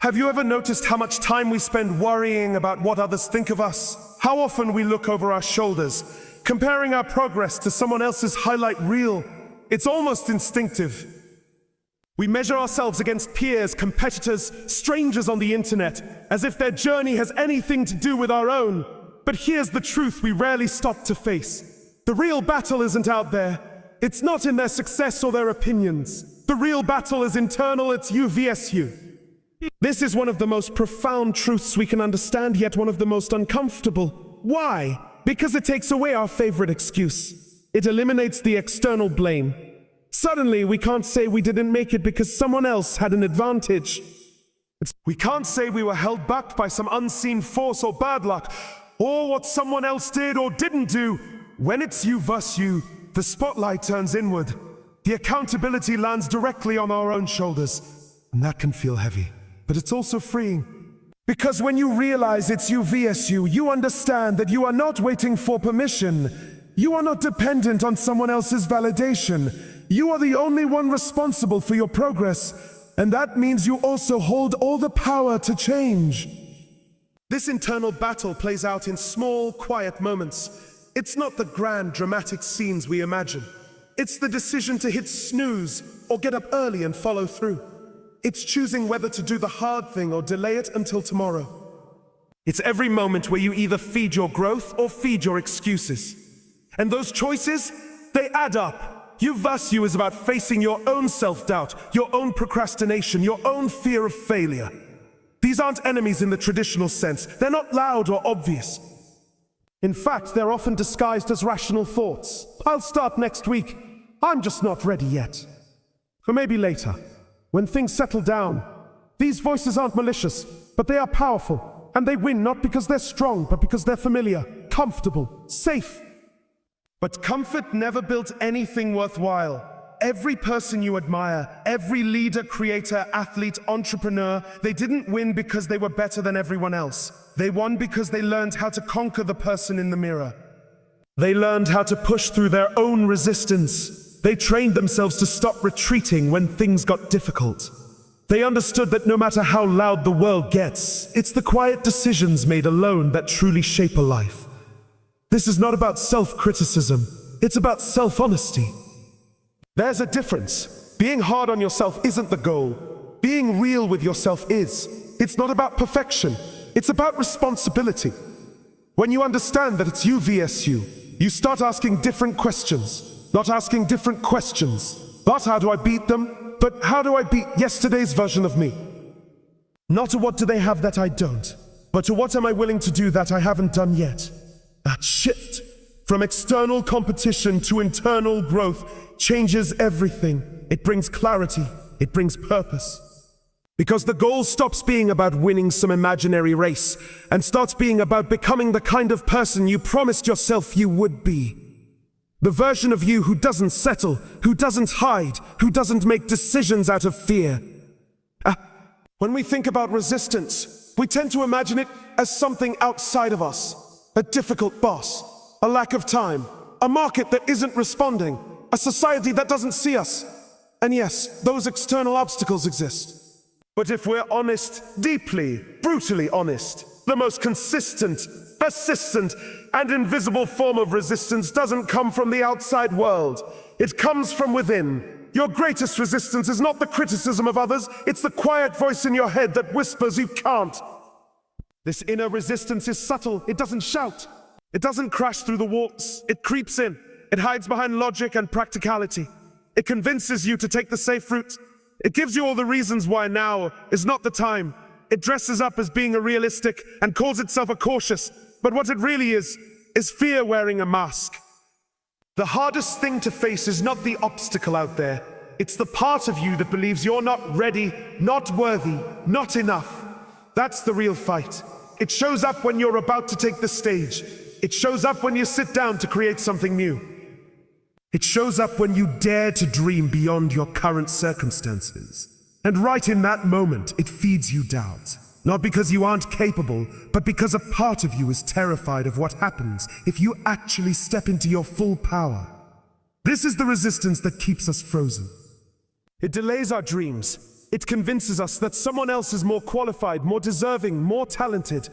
Have you ever noticed how much time we spend worrying about what others think of us? How often we look over our shoulders, comparing our progress to someone else's highlight reel? It's almost instinctive. We measure ourselves against peers, competitors, strangers on the internet, as if their journey has anything to do with our own. But here's the truth we rarely stop to face. The real battle isn't out there. It's not in their success or their opinions. The real battle is internal, it's you vs you. This is one of the most profound truths we can understand, yet one of the most uncomfortable. Why? Because it takes away our favorite excuse. It eliminates the external blame. Suddenly, we can't say we didn't make it because someone else had an advantage. We can't say we were held back by some unseen force or bad luck, or what someone else did or didn't do. When it's you versus you, the spotlight turns inward. The accountability lands directly on our own shoulders, and that can feel heavy. But it's also freeing. Because when you realize it's you vs you, you understand that you are not waiting for permission. You are not dependent on someone else's validation. You are the only one responsible for your progress, and that means you also hold all the power to change. This internal battle plays out in small, quiet moments. It's not the grand, dramatic scenes we imagine. It's the decision to hit snooze or get up early and follow through. It's choosing whether to do the hard thing or delay it until tomorrow. It's every moment where you either feed your growth or feed your excuses. And those choices, they add up. You vs you is about facing your own self-doubt, your own procrastination, your own fear of failure. These aren't enemies in the traditional sense. They're not loud or obvious. In fact, they're often disguised as rational thoughts. I'll start next week. I'm just not ready yet. Or maybe later. When things settle down, these voices aren't malicious, but they are powerful. And they win not because they're strong, but because they're familiar, comfortable, safe. But comfort never built anything worthwhile. Every person you admire, every leader, creator, athlete, entrepreneur, they didn't win because they were better than everyone else. They won because they learned how to conquer the person in the mirror. They learned how to push through their own resistance. They trained themselves to stop retreating when things got difficult. They understood that no matter how loud the world gets, it's the quiet decisions made alone that truly shape a life. This is not about self-criticism, it's about self-honesty. There's a difference. Being hard on yourself isn't the goal. Being real with yourself is. It's not about perfection, it's about responsibility. When you understand that it's you vs you, you start asking different questions. Not asking different questions. But how do I beat them? But how do I beat yesterday's version of me? Not to what do they have that I don't, but to what am I willing to do that I haven't done yet? That shift from external competition to internal growth changes everything. It brings clarity. It brings purpose. Because the goal stops being about winning some imaginary race and starts being about becoming the kind of person you promised yourself you would be. The version of you who doesn't settle, who doesn't hide, who doesn't make decisions out of fear. When we think about resistance, we tend to imagine it as something outside of us. A difficult boss, a lack of time, a market that isn't responding, a society that doesn't see us. And yes, those external obstacles exist. But if we're honest, deeply, brutally honest, the most consistent, persistent, and invisible form of resistance doesn't come from the outside world. It comes from within. Your greatest resistance is not the criticism of others, it's the quiet voice in your head that whispers you can't. This inner resistance is subtle, it doesn't shout. It doesn't crash through the walls, it creeps in. It hides behind logic and practicality. It convinces you to take the safe route. It gives you all the reasons why now is not the time. It dresses up as being a realistic and calls itself a cautious. But what it really is fear wearing a mask. The hardest thing to face is not the obstacle out there. It's the part of you that believes you're not ready, not worthy, not enough. That's the real fight. It shows up when you're about to take the stage. It shows up when you sit down to create something new. It shows up when you dare to dream beyond your current circumstances. And right in that moment, it feeds you doubt. Not because you aren't capable, but because a part of you is terrified of what happens if you actually step into your full power. This is the resistance that keeps us frozen. It delays our dreams. It convinces us that someone else is more qualified, more deserving, more talented.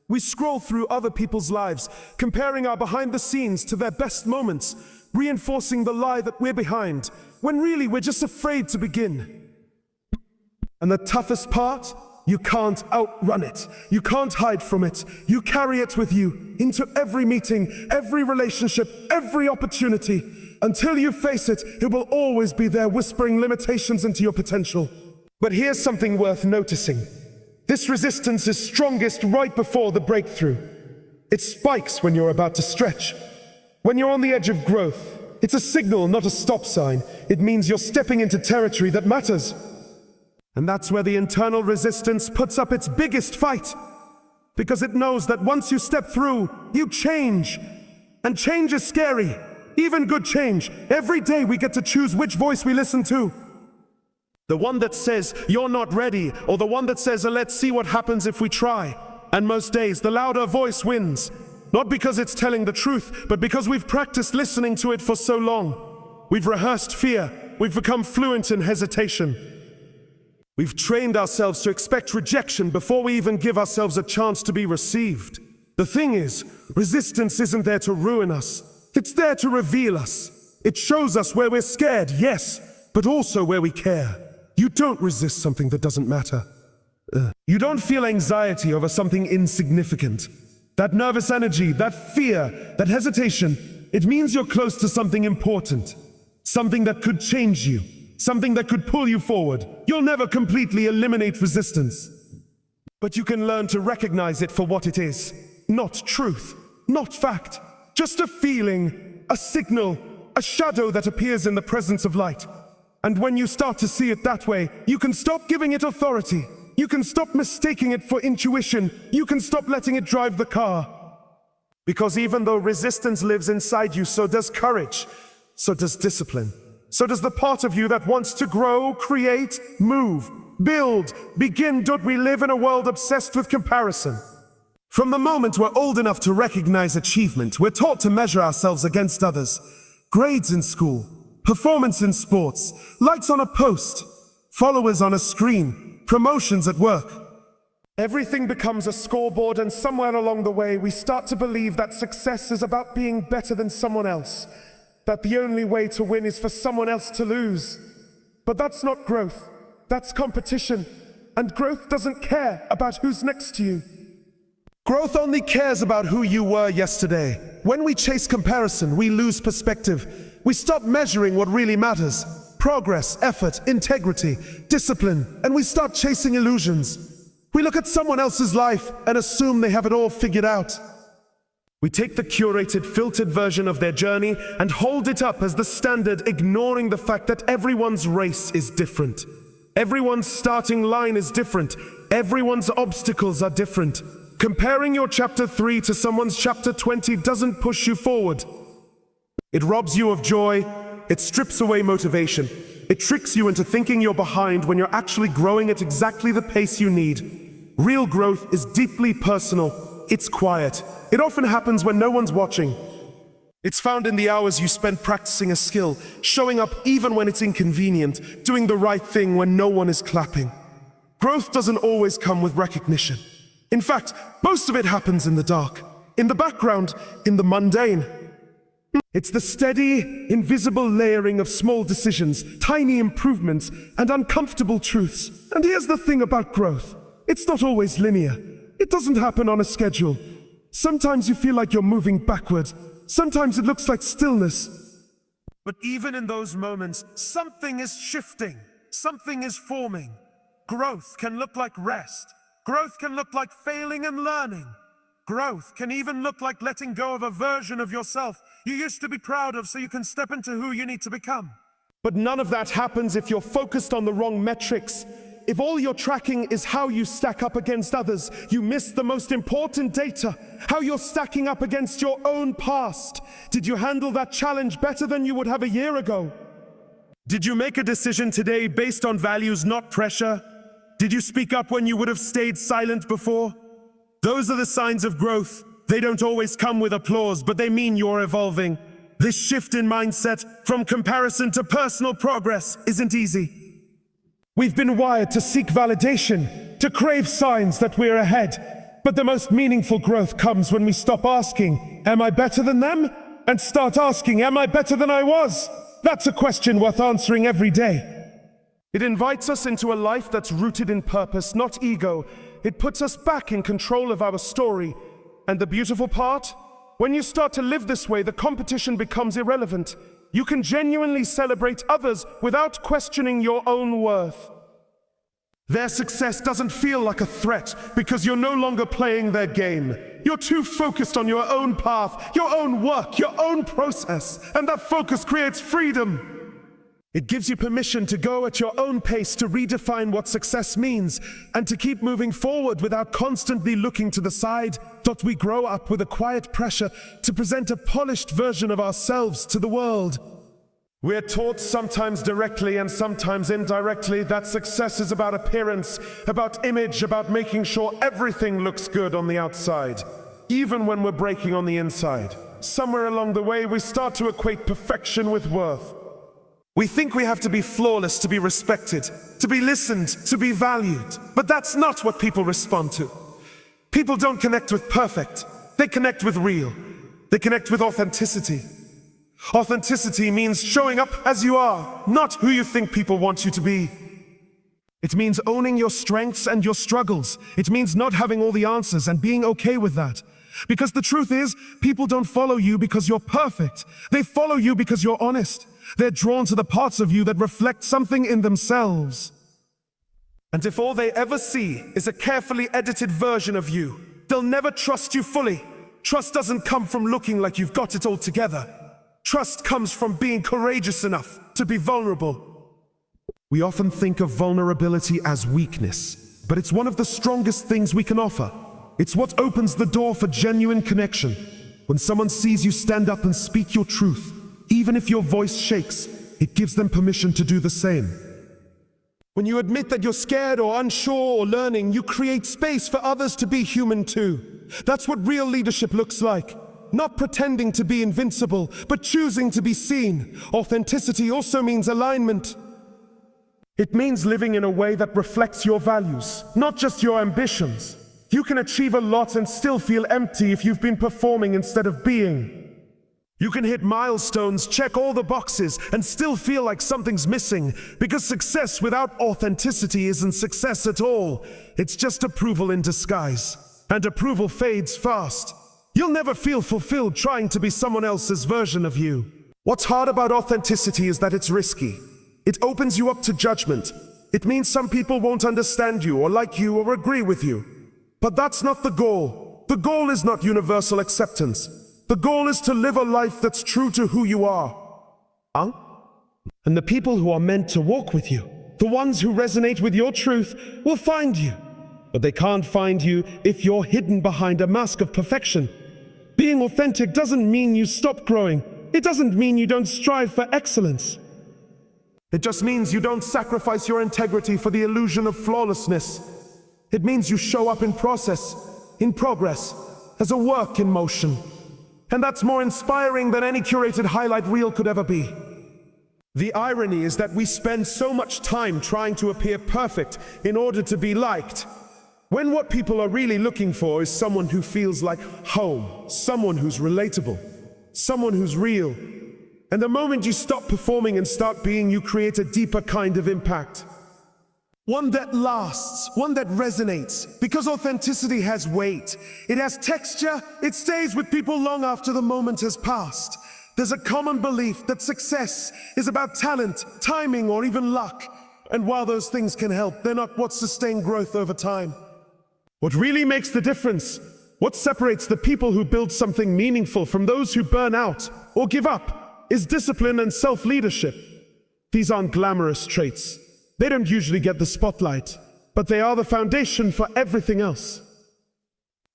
We scroll through other people's lives, comparing our behind the scenes to their best moments, reinforcing the lie that we're behind, when really we're just afraid to begin. And the toughest part? You can't outrun it. You can't hide from it. You carry it with you into every meeting, every relationship, every opportunity. Until you face it, it will always be there whispering limitations into your potential. But here's something worth noticing. This resistance is strongest right before the breakthrough. It spikes when you're about to stretch. When you're on the edge of growth, it's a signal, not a stop sign. It means you're stepping into territory that matters. And that's where the internal resistance puts up its biggest fight. Because it knows that once you step through, you change. And change is scary. Even good change. Every day we get to choose which voice we listen to. The one that says, you're not ready, or the one that says, let's see what happens if we try. And most days, the louder voice wins. Not because it's telling the truth, but because we've practiced listening to it for so long. We've rehearsed fear. We've become fluent in hesitation. We've trained ourselves to expect rejection before we even give ourselves a chance to be received. The thing is, resistance isn't there to ruin us. It's there to reveal us. It shows us where we're scared, yes, but also where we care. You don't resist something that doesn't matter. You don't feel anxiety over something insignificant. That nervous energy, that fear, that hesitation, it means you're close to something important. Something that could change you. Something that could pull you forward. You'll never completely eliminate resistance. But you can learn to recognize it for what it is. Not truth, not fact. Just a feeling, a signal, a shadow that appears in the presence of light. And when you start to see it that way, you can stop giving it authority. You can stop mistaking it for intuition. You can stop letting it drive the car. Because even though resistance lives inside you, so does courage. So does discipline. So does the part of you that wants to grow, create, move, build, begin. Don't we live in a world obsessed with comparison? From the moment we're old enough to recognize achievement, we're taught to measure ourselves against others. Grades in school, performance in sports, likes on a post, followers on a screen, promotions at work. Everything becomes a scoreboard, and somewhere along the way we start to believe that success is about being better than someone else. That the only way to win is for someone else to lose. But that's not growth. That's competition. And growth doesn't care about who's next to you. Growth only cares about who you were yesterday. When we chase comparison, we lose perspective. We stop measuring what really matters. Progress, effort, integrity, discipline, and we start chasing illusions. We look at someone else's life and assume they have it all figured out. We take the curated, filtered version of their journey and hold it up as the standard, ignoring the fact that everyone's race is different. Everyone's starting line is different. Everyone's obstacles are different. Comparing your chapter 3 to someone's chapter 20 doesn't push you forward. It robs you of joy. It strips away motivation. It tricks you into thinking you're behind when you're actually growing at exactly the pace you need. Real growth is deeply personal. It's quiet. It often happens when no one's watching. It's found in the hours you spend practicing a skill, showing up even when it's inconvenient, doing the right thing when no one is clapping. Growth doesn't always come with recognition. In fact, most of it happens in the dark, in the background, in the mundane. It's the steady, invisible layering of small decisions, tiny improvements, and uncomfortable truths. And here's the thing about growth. It's not always linear. It doesn't happen on a schedule. Sometimes you feel like you're moving backward. Sometimes it looks like stillness. But even in those moments, something is shifting. Something is forming. Growth can look like rest. Growth can look like failing and learning. Growth can even look like letting go of a version of yourself you used to be proud of so you can step into who you need to become. But none of that happens if you're focused on the wrong metrics. If all you're tracking is how you stack up against others, you miss the most important data, how you're stacking up against your own past. Did you handle that challenge better than you would have a year ago? Did you make a decision today based on values, not pressure? Did you speak up when you would have stayed silent before? Those are the signs of growth. They don't always come with applause, but they mean you're evolving. This shift in mindset from comparison to personal progress isn't easy. We've been wired to seek validation, to crave signs that we're ahead. But the most meaningful growth comes when we stop asking, am I better than them? And start asking, am I better than I was? That's a question worth answering every day. It invites us into a life that's rooted in purpose, not ego. It puts us back in control of our story. And the beautiful part? When you start to live this way, the competition becomes irrelevant. You can genuinely celebrate others without questioning your own worth. Their success doesn't feel like a threat because you're no longer playing their game. You're too focused on your own path, your own work, your own process, and that focus creates freedom. It gives you permission to go at your own pace, to redefine what success means, and to keep moving forward without constantly looking to the side. We grow up with a quiet pressure to present a polished version of ourselves to the world. We're taught, sometimes directly and sometimes indirectly, that success is about appearance, about image, about making sure everything looks good on the outside, even when we're breaking on the inside. Somewhere along the way, we start to equate perfection with worth. We think we have to be flawless to be respected, to be listened, to be valued. But that's not what people respond to. People don't connect with perfect. They connect with real. They connect with authenticity. Authenticity means showing up as you are, not who you think people want you to be. It means owning your strengths and your struggles. It means not having all the answers and being okay with that. Because the truth is, people don't follow you because you're perfect. They follow you because you're honest. They're drawn to the parts of you that reflect something in themselves. And if all they ever see is a carefully edited version of you, they'll never trust you fully. Trust doesn't come from looking like you've got it all together. Trust comes from being courageous enough to be vulnerable. We often think of vulnerability as weakness, but it's one of the strongest things we can offer. It's what opens the door for genuine connection. When someone sees you stand up and speak your truth, even if your voice shakes, it gives them permission to do the same. When you admit that you're scared or unsure or learning, you create space for others to be human too. That's what real leadership looks like. Not pretending to be invincible, but choosing to be seen. Authenticity also means alignment. It means living in a way that reflects your values, not just your ambitions. You can achieve a lot and still feel empty if you've been performing instead of being. You can hit milestones, check all the boxes, and still feel like something's missing, because success without authenticity isn't success at all. It's just approval in disguise. And approval fades fast. You'll never feel fulfilled trying to be someone else's version of you. What's hard about authenticity is that it's risky. It opens you up to judgment. It means some people won't understand you or like you or agree with you. But that's not the goal. The goal is not universal acceptance. The goal is to live a life that's true to who you are. And the people who are meant to walk with you, the ones who resonate with your truth, will find you. But they can't find you if you're hidden behind a mask of perfection. Being authentic doesn't mean you stop growing. It doesn't mean you don't strive for excellence. It just means you don't sacrifice your integrity for the illusion of flawlessness. It means you show up in process, in progress, as a work in motion. And that's more inspiring than any curated highlight reel could ever be. The irony is that we spend so much time trying to appear perfect in order to be liked, when what people are really looking for is someone who feels like home, someone who's relatable, someone who's real. And the moment you stop performing and start being, you create a deeper kind of impact. One that lasts, one that resonates, because authenticity has weight. It has texture, it stays with people long after the moment has passed. There's a common belief that success is about talent, timing, or even luck. And while those things can help, they're not what sustain growth over time. What really makes the difference, what separates the people who build something meaningful from those who burn out or give up, is discipline and self-leadership. These aren't glamorous traits. They don't usually get the spotlight, but they are the foundation for everything else.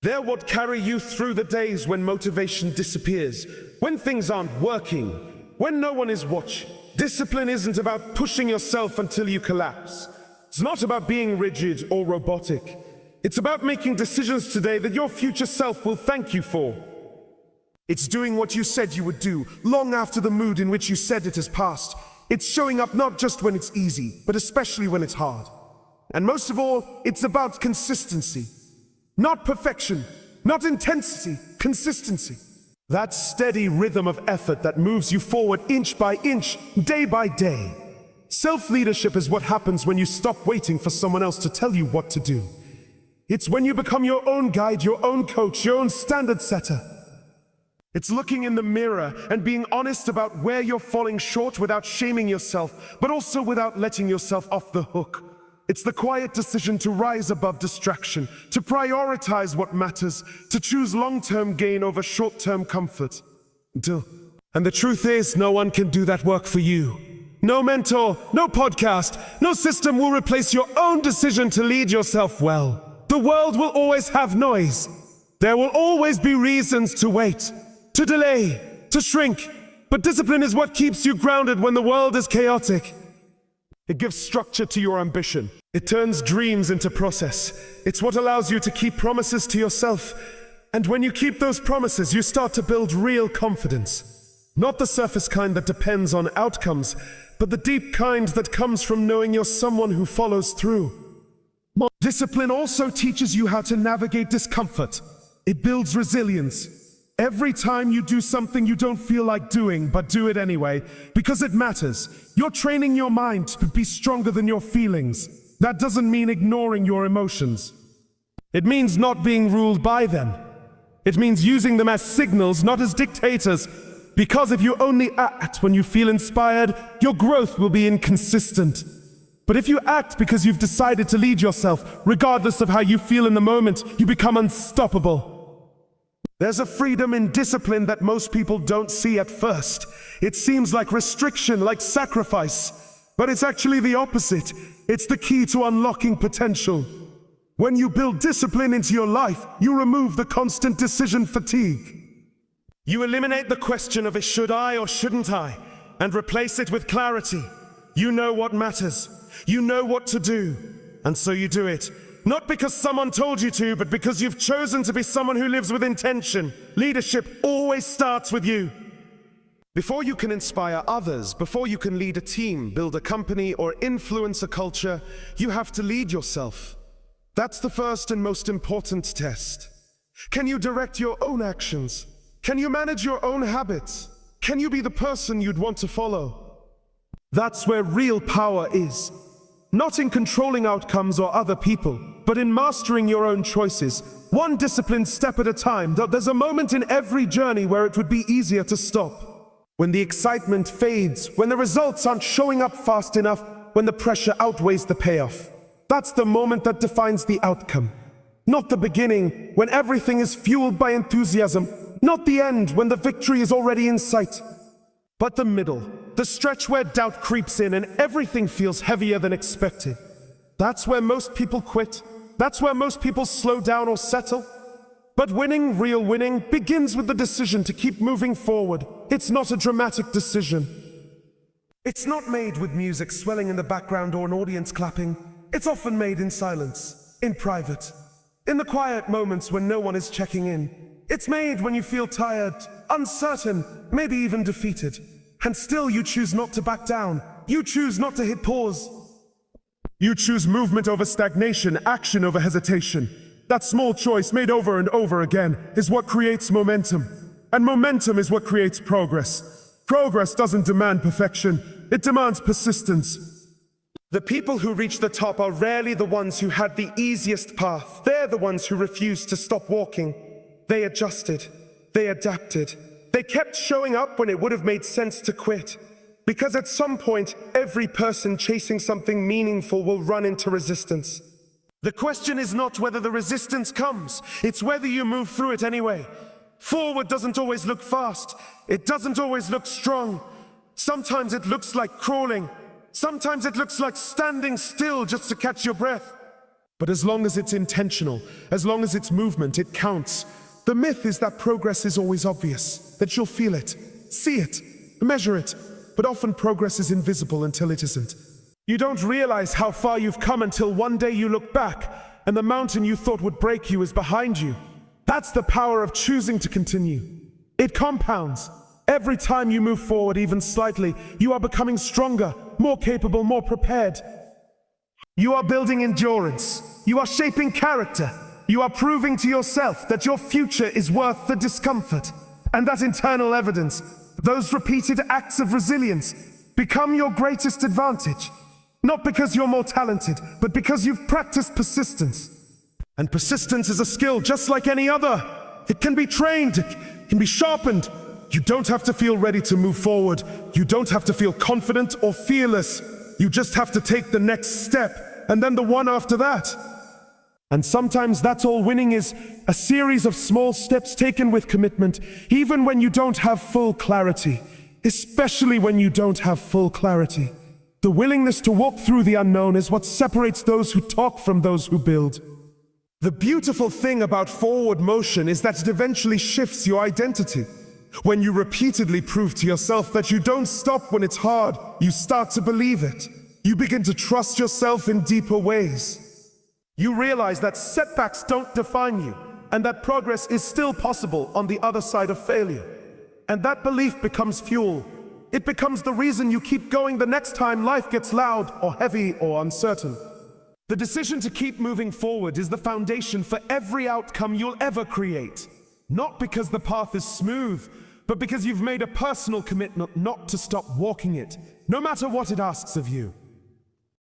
They're what carry you through the days when motivation disappears, when things aren't working, when no one is watching. Discipline isn't about pushing yourself until you collapse. It's not about being rigid or robotic. It's about making decisions today that your future self will thank you for. It's doing what you said you would do, long after the mood in which you said it has passed. It's showing up not just when it's easy, but especially when it's hard. And most of all, it's about consistency. Not perfection, not intensity, consistency. That steady rhythm of effort that moves you forward inch by inch, day by day. Self-leadership is what happens when you stop waiting for someone else to tell you what to do. It's when you become your own guide, your own coach, your own standard setter. It's looking in the mirror and being honest about where you're falling short without shaming yourself, but also without letting yourself off the hook. It's the quiet decision to rise above distraction, to prioritize what matters, to choose long-term gain over short-term comfort. And the truth is, no one can do that work for you. No mentor, no podcast, no system will replace your own decision to lead yourself well. The world will always have noise. There will always be reasons to wait, to delay, to shrink. But discipline is what keeps you grounded when the world is chaotic. It gives structure to your ambition. It turns dreams into process. It's what allows you to keep promises to yourself. And when you keep those promises, you start to build real confidence. Not the surface kind that depends on outcomes, but the deep kind that comes from knowing you're someone who follows through. Discipline also teaches you how to navigate discomfort. It builds resilience. Every time you do something you don't feel like doing, but do it anyway, because it matters, you're training your mind to be stronger than your feelings. That doesn't mean ignoring your emotions. It means not being ruled by them. It means using them as signals, not as dictators. Because if you only act when you feel inspired, your growth will be inconsistent. But if you act because you've decided to lead yourself, regardless of how you feel in the moment, you become unstoppable. There's a freedom in discipline that most people don't see at first. It seems like restriction, like sacrifice, but it's actually the opposite. It's the key to unlocking potential. When you build discipline into your life, you remove the constant decision fatigue. You eliminate the question of should I or shouldn't I, and replace it with clarity. You know what matters. You know what to do, and so you do it. Not because someone told you to, but because you've chosen to be someone who lives with intention. Leadership always starts with you. Before you can inspire others, before you can lead a team, build a company, or influence a culture, you have to lead yourself. That's the first and most important test. Can you direct your own actions? Can you manage your own habits? Can you be the person you'd want to follow? That's where real power is. Not in controlling outcomes or other people, but in mastering your own choices, one disciplined step at a time. There's a moment in every journey where it would be easier to stop. When the excitement fades, when the results aren't showing up fast enough, when the pressure outweighs the payoff. That's the moment that defines the outcome. Not the beginning, when everything is fueled by enthusiasm. Not the end, when the victory is already in sight. But the middle, the stretch where doubt creeps in and everything feels heavier than expected. That's where most people quit. That's where most people slow down or settle. But winning, real winning, begins with the decision to keep moving forward. It's not a dramatic decision. It's not made with music swelling in the background or an audience clapping. It's often made in silence, in private, in the quiet moments when no one is checking in. It's made when you feel tired, uncertain, maybe even defeated. And still you choose not to back down. You choose not to hit pause. You choose movement over stagnation, action over hesitation. That small choice made over and over again is what creates momentum. And momentum is what creates progress. Progress doesn't demand perfection. It demands persistence. The people who reach the top are rarely the ones who had the easiest path. They're the ones who refused to stop walking. They adjusted. They adapted. They kept showing up when it would have made sense to quit. Because at some point, every person chasing something meaningful will run into resistance. The question is not whether the resistance comes, it's whether you move through it anyway. Forward doesn't always look fast. It doesn't always look strong. Sometimes it looks like crawling. Sometimes it looks like standing still just to catch your breath. But as long as it's intentional, as long as it's movement, it counts. The myth is that progress is always obvious, that you'll feel it, see it, measure it, but often progress is invisible until it isn't. You don't realize how far you've come until one day you look back and the mountain you thought would break you is behind you. That's the power of choosing to continue. It compounds. Every time you move forward even slightly, you are becoming stronger, more capable, more prepared. You are building endurance. You are shaping character. You are proving to yourself that your future is worth the discomfort. And that internal evidence, those repeated acts of resilience, become your greatest advantage. Not because you're more talented, but because you've practiced persistence. And persistence is a skill just like any other. It can be trained, it can be sharpened. You don't have to feel ready to move forward. You don't have to feel confident or fearless. You just have to take the next step, and then the one after that. And sometimes that's all winning is, a series of small steps taken with commitment, even when you don't have full clarity. Especially when you don't have full clarity. The willingness to walk through the unknown is what separates those who talk from those who build. The beautiful thing about forward motion is that it eventually shifts your identity. When you repeatedly prove to yourself that you don't stop when it's hard, you start to believe it. You begin to trust yourself in deeper ways. You realize that setbacks don't define you, and that progress is still possible on the other side of failure. And that belief becomes fuel. It becomes the reason you keep going the next time life gets loud or heavy or uncertain. The decision to keep moving forward is the foundation for every outcome you'll ever create. Not because the path is smooth, but because you've made a personal commitment not to stop walking it, no matter what it asks of you.